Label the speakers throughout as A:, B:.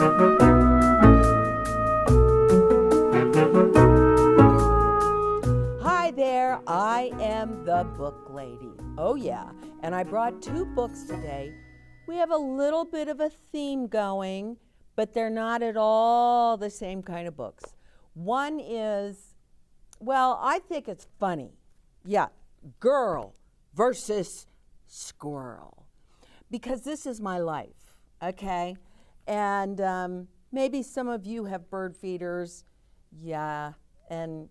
A: Hi there, I am the book lady. Oh yeah, and I brought 2 books today. We have a little bit of a theme going, but they're not at all the same kind of books. One is, well, I think it's funny. Yeah, Girl Versus Squirrel. Because this is my life, okay? And maybe some of you have bird feeders. Yeah, and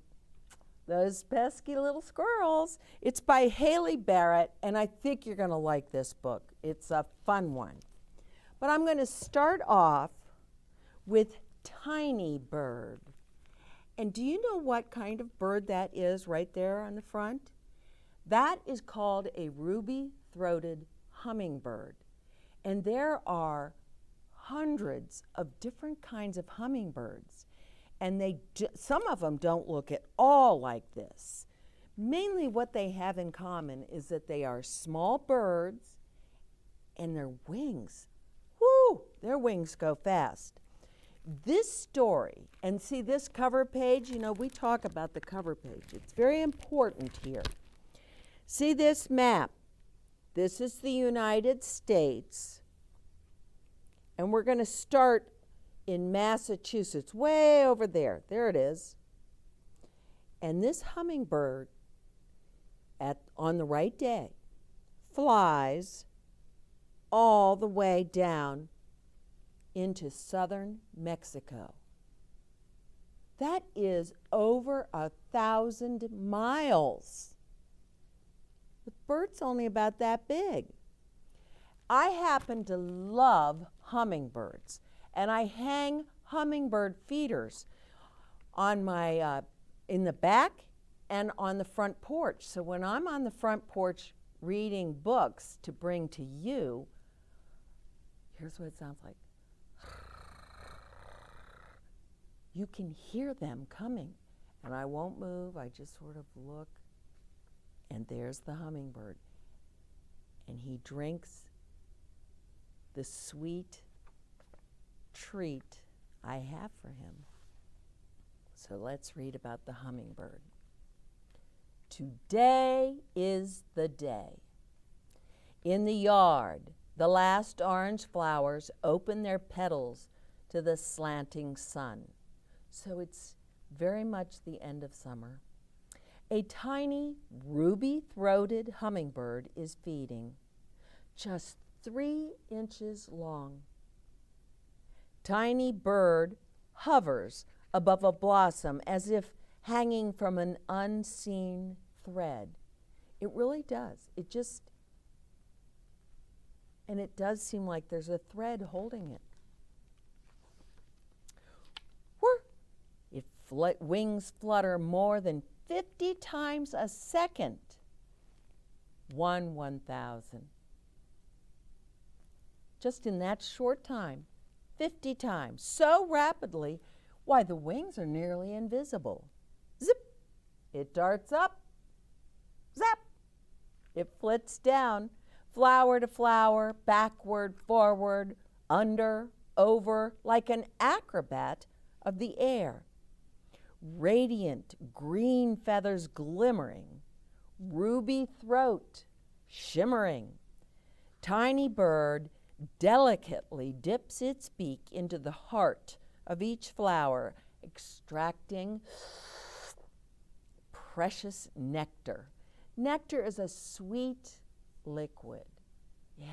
A: those pesky little squirrels. It's by Hayley Barrett, and I think you're going to like this book. It's a fun one. But I'm going to start off with Tiny Bird. And do you know what kind of bird that is right there on the front? That is called a ruby-throated hummingbird. And there are hundreds of different kinds of hummingbirds. And some of them don't look at all like this. Mainly what they have in common is that they are small birds and their wings, their wings go fast. This story, and see this cover page, you know, we talk about the cover page. It's very important here. See this map? This is the United States. And we're going to start in Massachusetts, way over there. There it is. And this hummingbird, on the right day, flies all the way down into southern Mexico. That is over 1,000 miles. The bird's only about that big. I happen to love hummingbirds, and I hang hummingbird feeders on my in the back and on the front porch. So when I'm on the front porch reading books to bring to you, here's what it sounds like. You can hear them coming, and I won't move. I just sort of look, and there's the hummingbird, and he drinks the sweet treat I have for him. So let's read about the hummingbird. Today is the day. In the yard, the last orange flowers open their petals to the slanting sun. So it's very much the end of summer. A tiny ruby-throated hummingbird is feeding, just 3 inches long. Tiny bird hovers above a blossom as if hanging from an unseen thread. It really does. It does seem like there's a thread holding it. Wings flutter more than 50 times a second. 1,000. Just in that short time, 50 times, so rapidly, why the wings are nearly invisible. Zip, it darts up. Zap, it flits down, flower to flower, backward, forward, under, over, like an acrobat of the air. Radiant green feathers glimmering, ruby throat shimmering. Tiny bird delicately dips its beak into the heart of each flower, extracting precious nectar. Nectar is a sweet liquid. Yeah.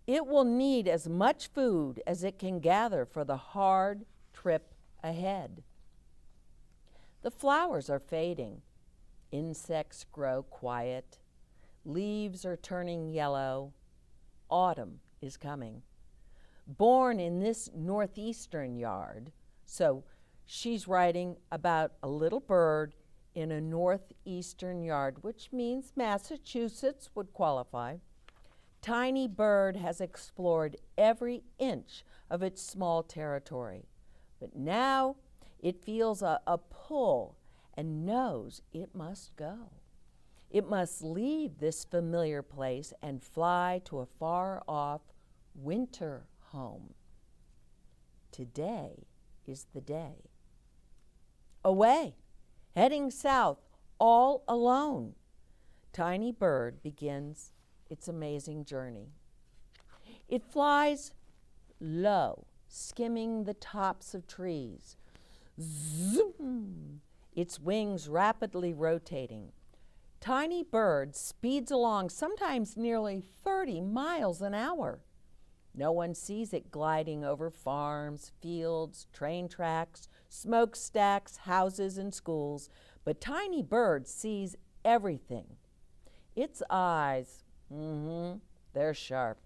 A: It will need as much food as it can gather for the hard trip ahead. The flowers are fading. Insects grow quiet. Leaves are turning yellow. Autumn is coming. Born in this northeastern yard, so she's writing about a little bird in a northeastern yard, which means Massachusetts would qualify. Tiny bird has explored every inch of its small territory, but now it feels a pull and knows it must go. It must leave this familiar place and fly to a far-off winter home. today is the day. Away, heading south, all alone, Tiny Bird begins its amazing journey. It flies low, skimming the tops of trees. Zoom! Its wings rapidly rotating. Tiny Bird speeds along, sometimes nearly 30 miles an hour. No one sees it gliding over farms, fields, train tracks, smokestacks, houses, and schools, but Tiny Bird sees everything. Its eyes, they're sharp.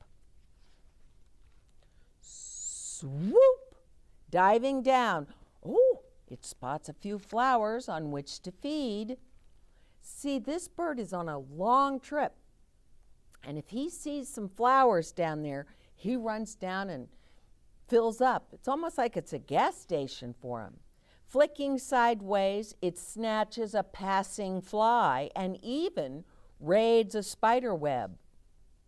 A: Swoop! Diving down. Oh, it spots a few flowers on which to feed. See, this bird is on a long trip, and if he sees some flowers down there, he runs down and fills up. It's almost like it's a gas station for him. Flicking sideways, it snatches a passing fly and even raids a spider web.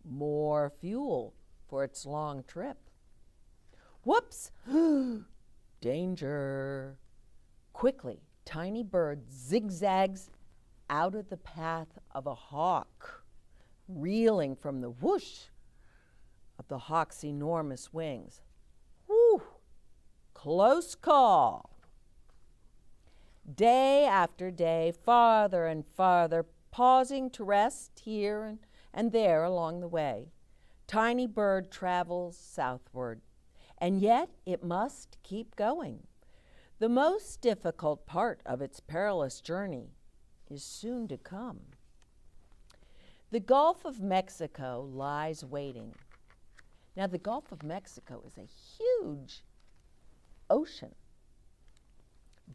A: More fuel for its long trip. Whoops! Danger! Quickly, Tiny Bird zigzags out of the path of a hawk, reeling from the whoosh of the hawk's enormous wings. Whew! Close call. Day after day, farther and farther, pausing to rest here and there along the way, Tiny Bird travels southward, and yet it must keep going. The most difficult part of its perilous journey is soon to come. The Gulf of Mexico lies waiting. Now, the Gulf of Mexico is a huge ocean.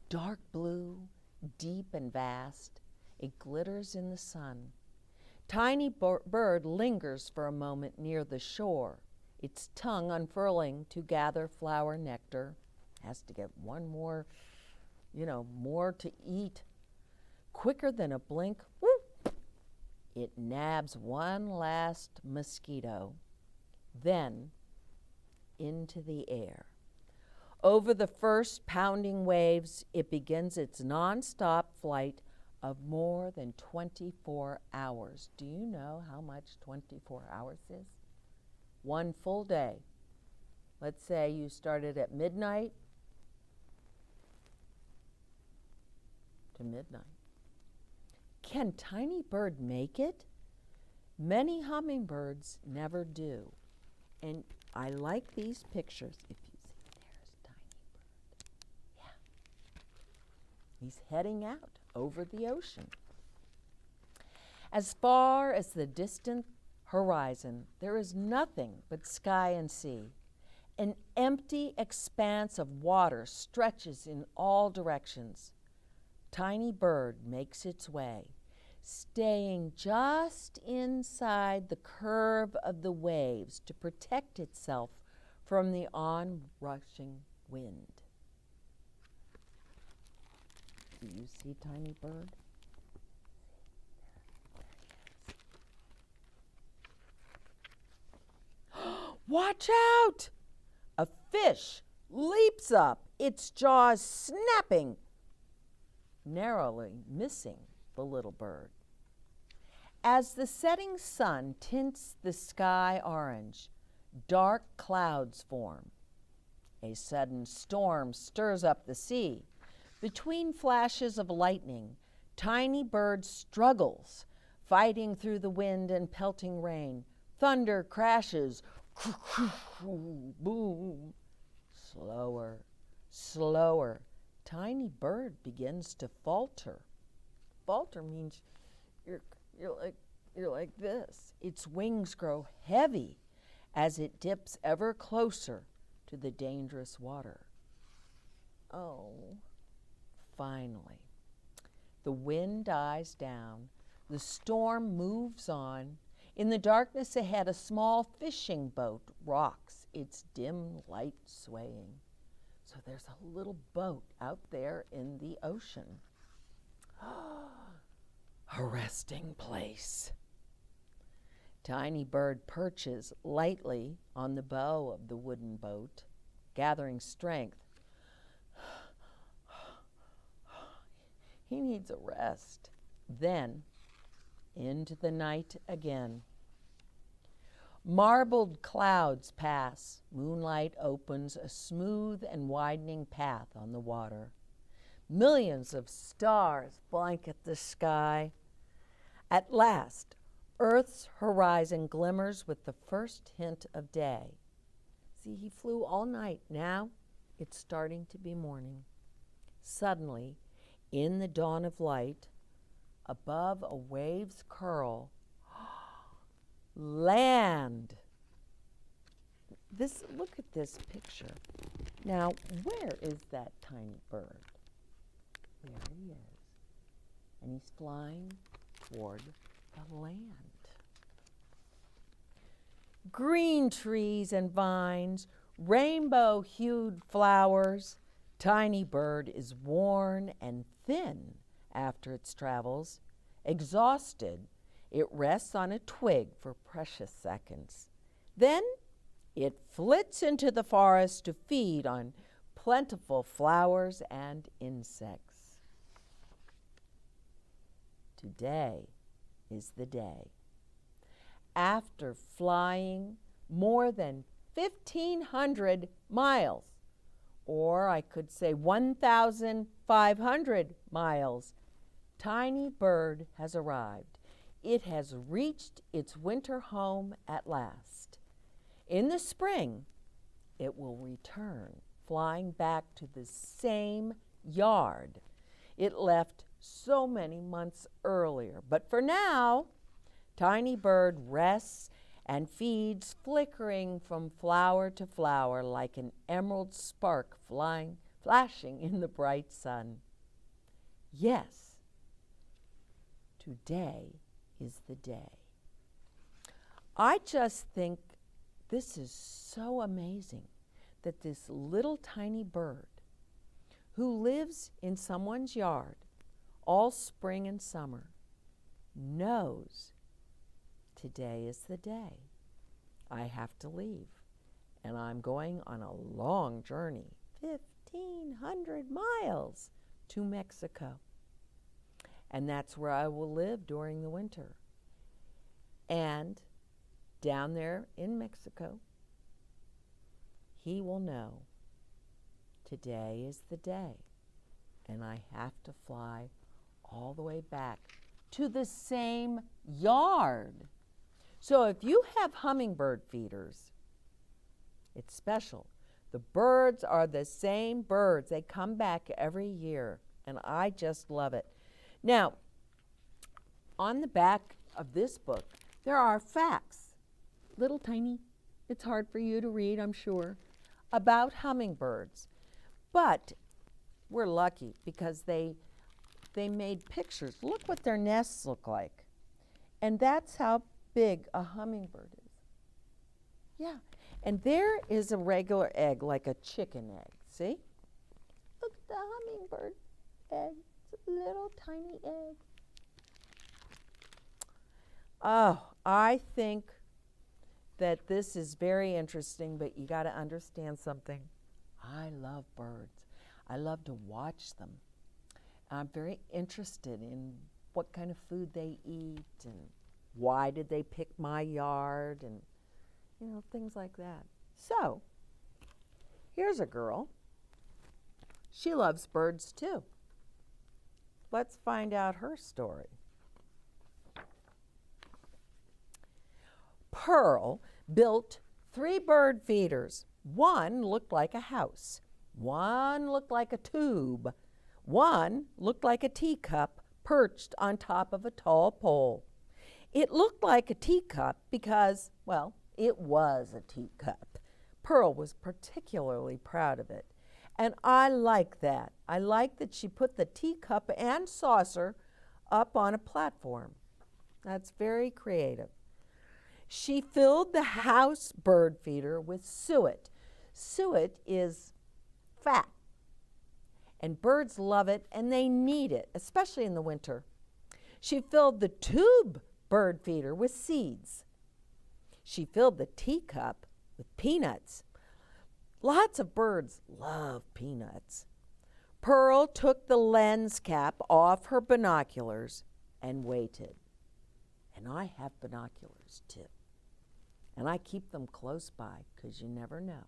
A: Dark blue, deep and vast. It glitters in the sun. Tiny Bird lingers for a moment near the shore, its tongue unfurling to gather flower nectar. Has to get one more, more to eat. Quicker than a blink, whoop, it nabs one last mosquito. Then into the air. Over the first pounding waves, it begins its nonstop flight of more than 24 hours. Do you know how much 24 hours is? One full day. Let's say you started at midnight to midnight. Can Tiny Bird make it? Many hummingbirds never do. And I like these pictures. If you see, there's Tiny Bird. Yeah. He's heading out over the ocean. As far as the distant horizon, there is nothing but sky and sea. An empty expanse of water stretches in all directions. Tiny Bird makes its way, staying just inside the curve of the waves to protect itself from the onrushing wind. Do you see Tiny Bird? Watch out! A fish leaps up, its jaws snapping, narrowly missing the little bird. As the setting sun tints the sky orange, dark clouds form. A sudden storm stirs up the sea. Between flashes of lightning, Tiny Bird struggles, fighting through the wind and pelting rain. Thunder crashes. Boom. Slower, slower. Tiny Bird begins to falter. Falter means you're like this. Its wings grow heavy as it dips ever closer to the dangerous water. Oh, finally, the wind dies down. The storm moves on. In the darkness ahead, a small fishing boat rocks, its dim light swaying. So there's a little boat out there in the ocean. A resting place. Tiny Bird perches lightly on the bow of the wooden boat. gathering strength. He needs a rest. Then, into the night again. Marbled clouds pass. Moonlight opens a smooth and widening path on the water. Millions of stars blanket the sky. At last, Earth's horizon glimmers with the first hint of day. See, he flew all night. Now it's starting to be morning. Suddenly, in the dawn of light, above a wave's curl, land. Look at this picture. Now, where is that tiny bird? There he is. And he's flying toward the land. Green trees and vines, rainbow-hued flowers. Tiny bird is worn and thin after its travels. Exhausted, it rests on a twig for precious seconds. Then it flits into the forest to feed on plentiful flowers and insects. Today is the day. After flying more than 1,500 miles, or I could say 1,500 miles, Tiny Bird has arrived. It has reached its winter home at last. In the spring, it will return, flying back to the same yard it left so many months earlier. But for now, Tiny Bird rests and feeds, flickering from flower to flower like an emerald spark flashing in the bright sun. Yes, today is the day. I just think this is so amazing that this little tiny bird who lives in someone's yard all spring and summer knows today is the day. I have to leave, and I'm going on a long journey, 1,500 miles to Mexico. And that's where I will live during the winter. And down there in Mexico, he will know today is the day, and I have to fly all the way back to the same yard. So if you have hummingbird feeders, it's special. The birds are the same birds. They come back every year, and I just love it. Now, on the back of this book, there are facts, little tiny, it's hard for you to read, I'm sure, about hummingbirds. But we're lucky because they made pictures. Look what their nests look like. And that's how big a hummingbird is. Yeah, and there is a regular egg, like a chicken egg. See? Look at the hummingbird egg. It's a little tiny egg. Oh, I think that this is very interesting, but you got to understand something. I love birds. I love to watch them. I'm very interested in what kind of food they eat and why did they pick my yard and, things like that. So, here's a girl. She loves birds too. Let's find out her story. Pearl built 3 bird feeders. One looked like a house. One looked like a tube. One looked like a teacup perched on top of a tall pole. It looked like a teacup because, well, it was a teacup. Pearl was particularly proud of it. And I like that. I like that she put the teacup and saucer up on a platform. That's very creative. She filled the house bird feeder with suet. Suet is fat. And birds love it and they need it, especially in the winter. She filled the tube bird feeder with seeds. She filled the teacup with peanuts. Lots of birds love peanuts. Pearl took the lens cap off her binoculars and waited. And I have binoculars too. And I keep them close by because you never know.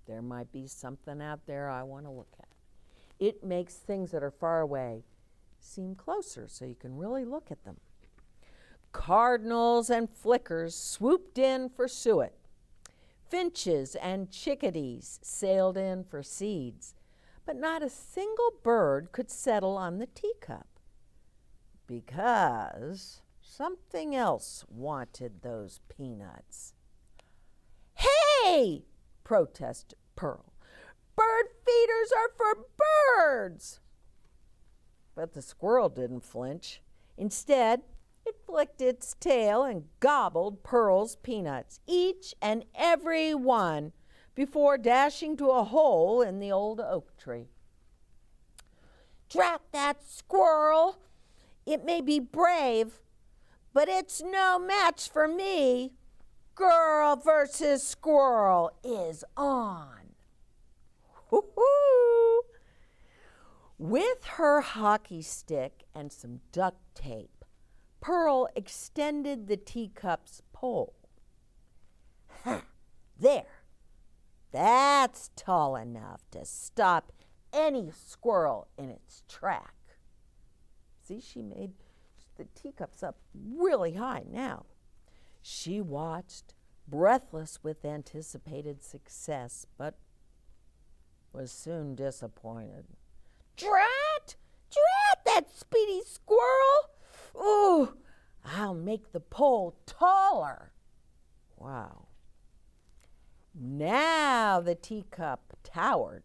A: There might be something out there I want to look at. It makes things that are far away seem closer so you can really look at them. Cardinals and flickers swooped in for suet. Finches and chickadees sailed in for seeds, but not a single bird could settle on the teacup because something else wanted those peanuts. Hey! protested Pearl. Bird feeders are for birds! But the squirrel didn't flinch. Instead, it flicked its tail and gobbled Pearl's peanuts, each and every one, before dashing to a hole in the old oak tree. Drat that squirrel! It may be brave, but it's no match for me. Girl versus Squirrel is on. Woo-hoo! With her hockey stick and some duct tape, Pearl extended the teacup's pole. There. That's tall enough to stop any squirrel in its track. See, she made the teacups up really high now. She watched, breathless with anticipated success, but was soon disappointed. Drat that speedy squirrel! Ooh, I'll make the pole taller. Wow. Now the teacup towered.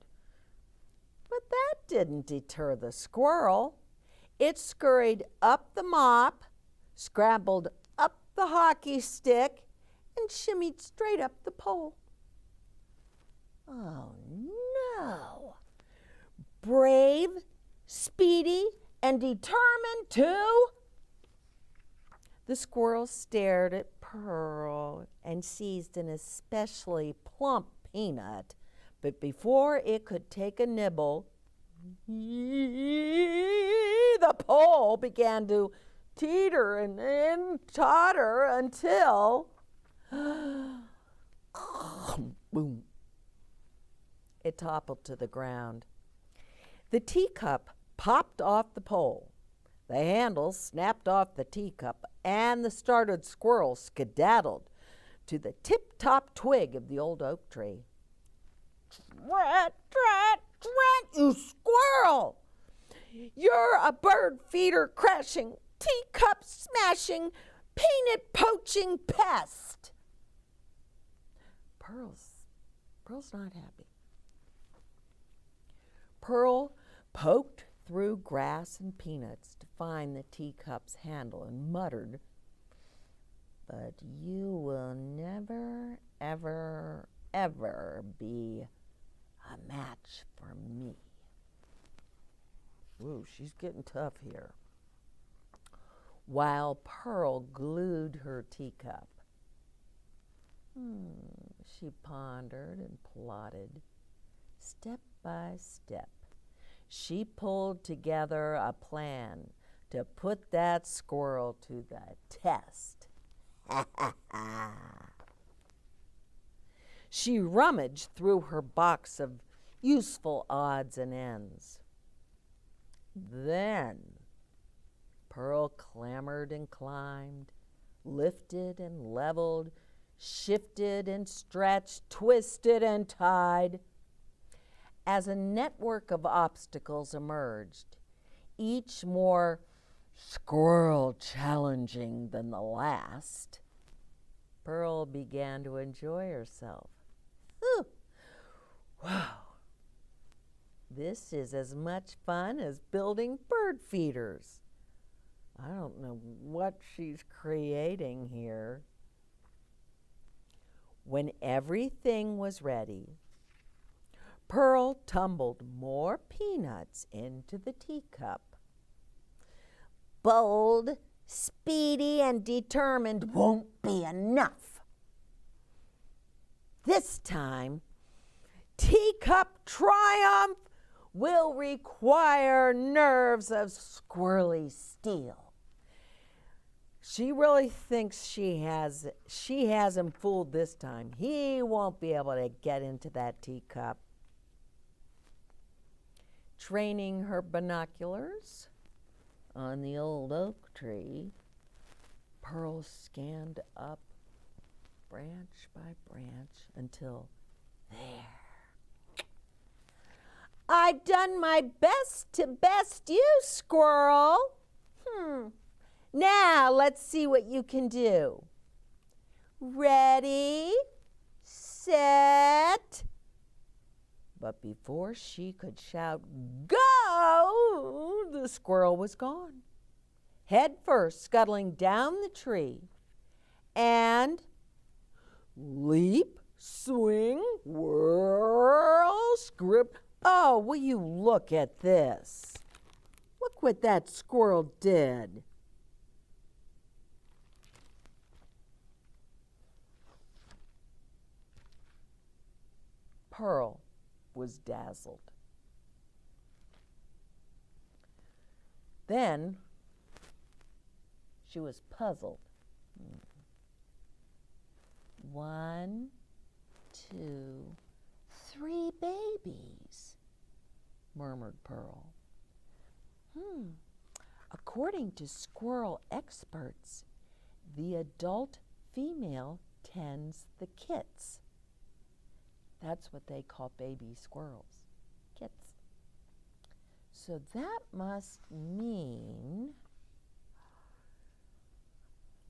A: But that didn't deter the squirrel. It scurried up the mop, scrambled up the hockey stick, and shimmied straight up the pole. Oh no! Brave, speedy, and determined too? The squirrel stared at Pearl and seized an especially plump peanut, but before it could take a nibble, the pole began to teeter and then totter until boom, it toppled to the ground. The teacup popped off the pole. The handle snapped off the teacup, and the startled squirrel skedaddled to the tip-top twig of the old oak tree. Drat, you squirrel! You're a bird feeder crashing, teacup smashing, peanut poaching pest. Pearl's not happy. Pearl poked through grass and peanuts to find the teacup's handle and muttered, "But you will never, ever, ever be a match for me." Ooh, she's getting tough here. While Pearl glued her teacup. She pondered and plotted. Step by step, she pulled together a plan to put that squirrel to the test. She rummaged through her box of useful odds and ends. Then Pearl clambered and climbed, lifted and leveled, shifted and stretched, twisted and tied. As a network of obstacles emerged, each more squirrel challenging than the last, Pearl began to enjoy herself. Whew. Wow. This is as much fun as building bird feeders. I don't know what she's creating here. When everything was ready, Pearl tumbled more peanuts into the teacup. Bold, speedy, and determined won't be enough. This time, teacup triumph will require nerves of squirrely steel. She really thinks she has him fooled this time. He won't be able to get into that teacup. Training her binoculars on the old oak tree, Pearl scanned up branch by branch until there. I've done my best to best you, squirrel. Now let's see what you can do. Ready, set. But before she could shout, go, the squirrel was gone, head first scuttling down the tree, and leap, swing, whirl, script. Oh, will you look at this? Look what that squirrel did. Pearl was dazzled. Then she was puzzled. 1, 2, 3 babies, murmured Pearl. According to squirrel experts, the adult female tends the kits. That's what they call baby squirrels, kits. So that must mean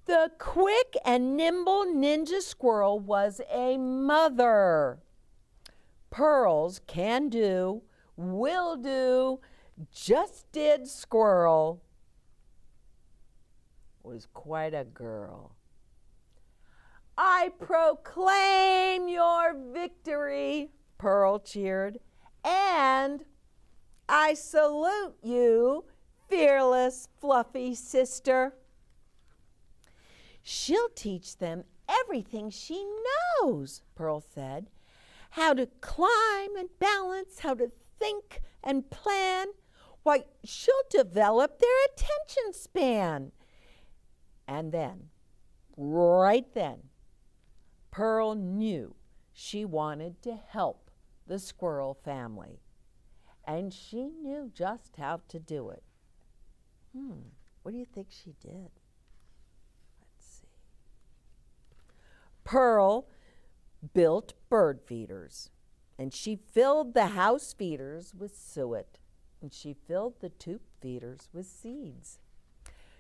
A: the quick and nimble ninja squirrel was a mother. Pearl's can do, will do, just did squirrel was quite a girl. I proclaim your victory, Pearl cheered, and I salute you, fearless, fluffy sister. She'll teach them everything she knows, Pearl said. How to climb and balance, how to think and plan. Why, she'll develop their attention span. And then, right then, Pearl knew she wanted to help the squirrel family. And she knew just how to do it. What do you think she did? Pearl built bird feeders, and she filled the house feeders with suet, and she filled the tube feeders with seeds.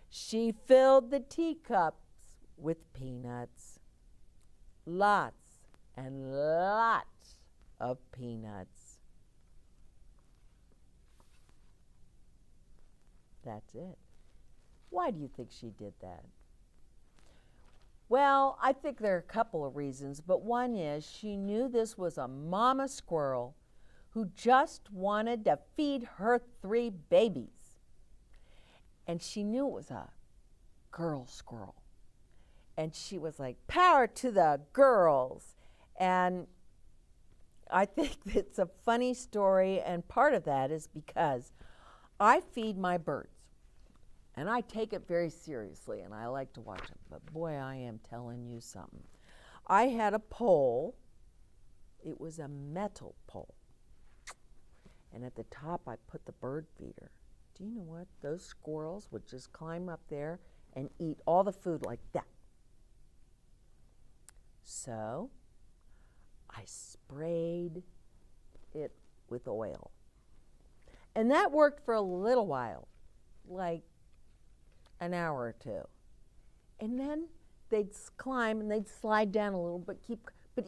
A: She filled the teacups with peanuts, lots and lots of peanuts. That's it. Why do you think she did that? Well, I think there are a couple of reasons, but one is she knew this was a mama squirrel who just wanted to feed her 3 babies. And she knew it was a girl squirrel. And she was like, power to the girls. And I think it's a funny story, and part of that is because I feed my birds. And I take it very seriously, and I like to watch them. But boy, I am telling you something. I had a pole. It was a metal pole. And at the top, I put the bird feeder. Do you know what? Those squirrels would just climb up there and eat all the food like that. So I sprayed it with oil. And that worked for a little while, like an hour or 2. And then they'd climb and they'd slide down a little, but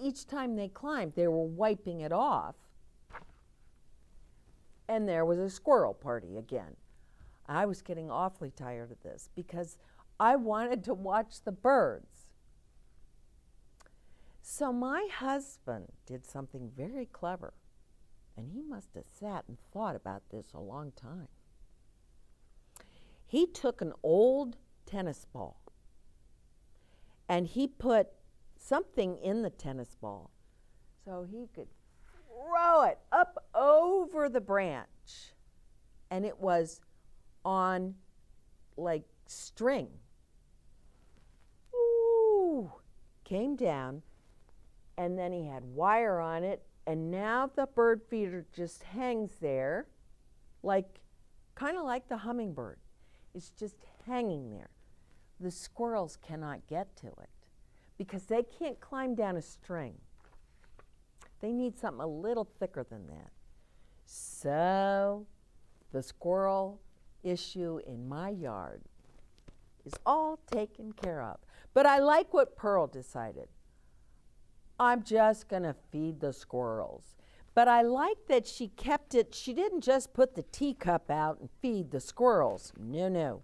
A: each time they climbed, they were wiping it off. And there was a squirrel party again. I was getting awfully tired of this because I wanted to watch the birds. So my husband did something very clever, and he must have sat and thought about this a long time. He took an old tennis ball and he put something in the tennis ball so he could throw branch, and it was on like string. Ooh, came down, and then he had wire on it, and now the bird feeder just hangs there, like kind of like the hummingbird. It's just hanging there. The squirrels cannot get to it because they can't climb down a string. They need something a little thicker than that. So the squirrel issue in my yard is all taken care of. But I like what Pearl decided. I'm just going to feed the squirrels. But I like that she kept it. She didn't just put the teacup out and feed the squirrels. No, no.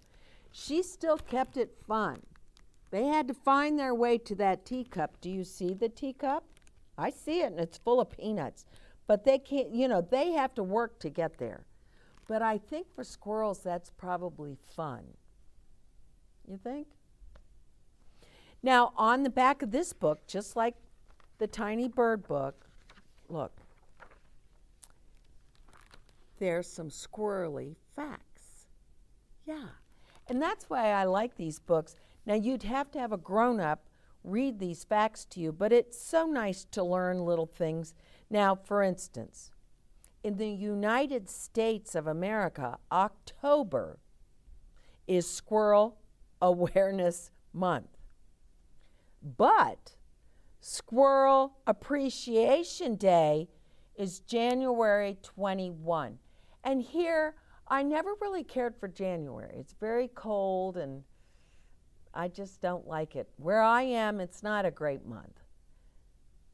A: She still kept it fun. They had to find their way to that teacup. Do you see the teacup? I see it, and it's full of peanuts. But they can't, they have to work to get there. But I think for squirrels, that's probably fun. You think? Now, on the back of this book, just like the Tiny Bird book, look, there's some squirrely facts. Yeah. And that's why I like these books. Now, you'd have to have a grown-up read these facts to you, but it's so nice to learn little things. Now, for instance, in the United States of America, October is Squirrel Awareness Month. But Squirrel Appreciation Day is January 21. And here, I never really cared for January. It's very cold and I just don't like it. Where I am, it's not a great month.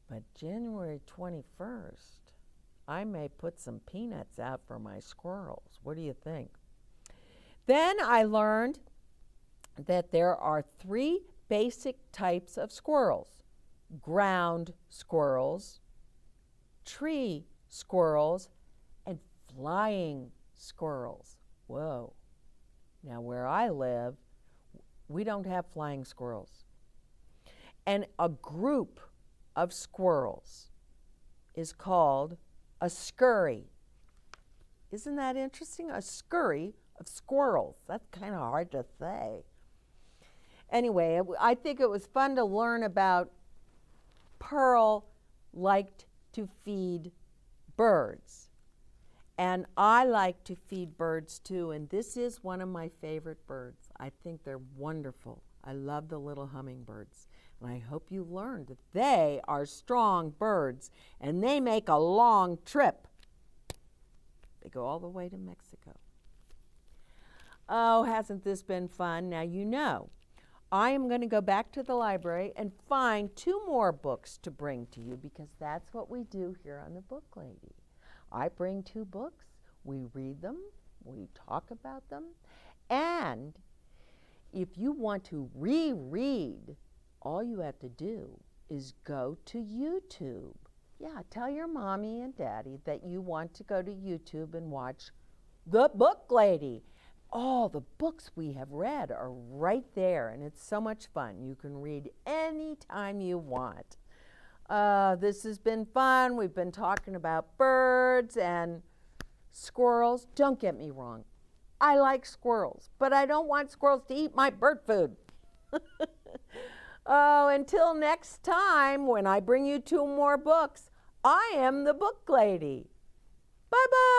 A: But January 21st, I may put some peanuts out for my squirrels. What do you think? Then I learned that there are 3 basic types of squirrels: ground squirrels, tree squirrels, and flying squirrels. Whoa. Now, where I live, we don't have flying squirrels. And a group of squirrels is called a scurry. Isn't that interesting? A scurry of squirrels. That's kind of hard to say. Anyway, I think it was fun to learn about Pearl liked to feed birds. And I like to feed birds too, and this is one of my favorite birds. I think they're wonderful. I love the little hummingbirds. And I hope you learned that they are strong birds, and they make a long trip. They go all the way to Mexico. Oh, hasn't this been fun? Now you know, I am going to go back to the library and find 2 more books to bring to you, because that's what we do here on the Book Lady. I bring 2 books, we read them, we talk about them, and if you want to reread, all you have to do is go to YouTube. Yeah, tell your mommy and daddy that you want to go to YouTube and watch The Book Lady. All the books we have read are right there, and it's so much fun. You can read anytime you want. This has been fun. We've been talking about birds and squirrels. Don't get me wrong. I like squirrels, but I don't want squirrels to eat my bird food. Oh, until next time when I bring you 2 more books, I am the Book Lady. Bye-bye.